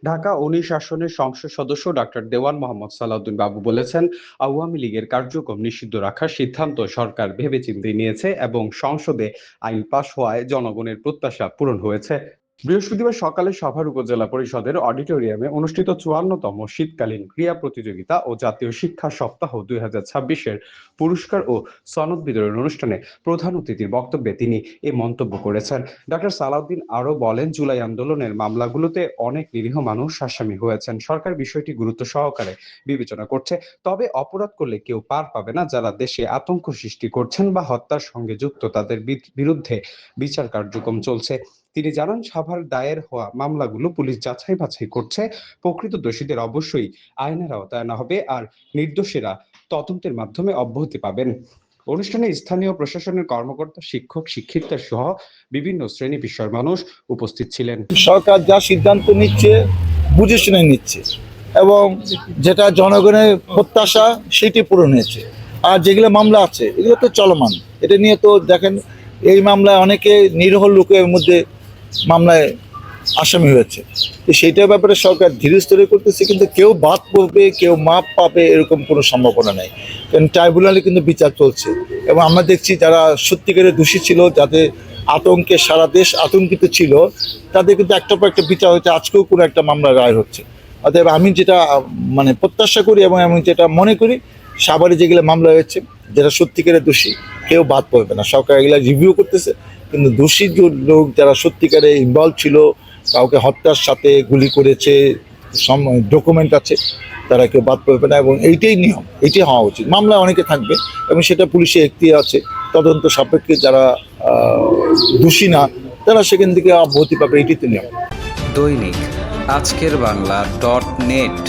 ঢাকা ১৯ আসনের সংসদ সদস্য ডক্টর দেওয়ান মোহাম্মদ সালাউদ্দিন বাবু বলেছেন, আওয়ামী লীগের কার্যক্রম নিষিদ্ধ রাখার সিদ্ধান্ত সরকার ভেবেচিন্তে নিয়েছে এবং সংসদে আইন পাশ হওয়ায় জনগণের প্রত্যাশা পূরণ হয়েছে। বৃহস্পতিবার সকালে সাভার উপজেলা পরিষদের অডিটোরিয়ামে অনুষ্ঠিত ৪৪তম শীতকালীন ক্রীড়া প্রতিযোগিতা ও জাতীয় শিক্ষা সপ্তাহ ২০২৬-এর পুরস্কার ও সনদ বিতরণ অনুষ্ঠানে প্রধান অতিথির বক্তব্যে তিনি এ মন্তব্য করেছেন। ডক্টর সালাউদ্দিন আরো বলেন, জুলাই আন্দোলনের মামলাগুলোতে অনেক নিরীহ মানুষ আসামি হয়েছেন। সরকার বিষয়টি গুরুত্ব সহকারে বিবেচনা করছে। তবে অপরাধ করলে কেউ পার পাবে না। যারা দেশে আতঙ্ক সৃষ্টি করছেন বা হত্যার সঙ্গে যুক্ত তাদের বিরুদ্ধে বিচার কার্যক্রম চলছে। তিনি জানান, সাভার দায়ের হওয়া মামলাগুলো পুলিশ যাচাই বাছাই করছে। প্রকৃত দোষীদের অবশ্যই আইনের আওতায় আনা হবে আর নির্দোষীরা তদন্তের মাধ্যমে অব্যাহতি পাবেন। অনুষ্ঠানে স্থানীয় প্রশাসনের কর্মকর্তা, শিক্ষক, শিক্ষিকা সহ বিভিন্ন শ্রেণী পেশার মানুষ উপস্থিত ছিলেন। সরকার যা সিদ্ধান্ত নিচ্ছে বুঝে শুনে নিচ্ছে এবং যেটা জনগণের প্রত্যাশা সেটি পূরণ হয়েছে। আর যেগুলো মামলা আছে এগুলো তো চলমান, এটা নিয়ে তো দেখেন এই মামলায় অনেকে নিরীহ লোকের মধ্যে মামলায় আসামি হয়েছে। তো সেইটার ব্যাপারে সরকার ধীরে স্থিরে করতেছে, কিন্তু কেউ বাদ পড়বে কেউ মাপ পাবে এরকম কোনো সম্ভাবনা নেই, কারণ ট্রাইব্যুনালে কিন্তু বিচার চলছে এবং আমরা দেখছি যারা সত্যিকারের দোষী ছিল, যাদের আতঙ্কে সারা দেশ আতঙ্কিত ছিল, তাদের কিন্তু একটার পর একটা বিচার হচ্ছে। আজকেও কোনো একটা মামলা রায় হচ্ছে। অতএব আমি যেটা প্রত্যাশা করি এবং আমি যেটা মনে করি, সাভারে যেগুলো মামলা হয়েছে যেটা সত্যিকারের দোষী কেউ বাদ পড়বে না। সরকার এগুলো রিভিউ করতেছে, কিন্তু দোষী লোক যারা সত্যিকারে ইনভলভ ছিল, কাউকে হত্যার সাথে গুলি করেছে, ডকুমেন্ট আছে, তারা কেউ বাদ পড়বে না এবং এইটাই নিয়ম, এইটাই হওয়া উচিত। মামলায় অনেকে থাকবে এবং সেটা পুলিশের এখতিয়ার আছে, তদন্ত সাপেক্ষে যারা দোষী না তারা সেখান থেকে অব্যাহতি পাবে, এটাই তো নিয়ম। দৈনিক আজকের বাংলা .net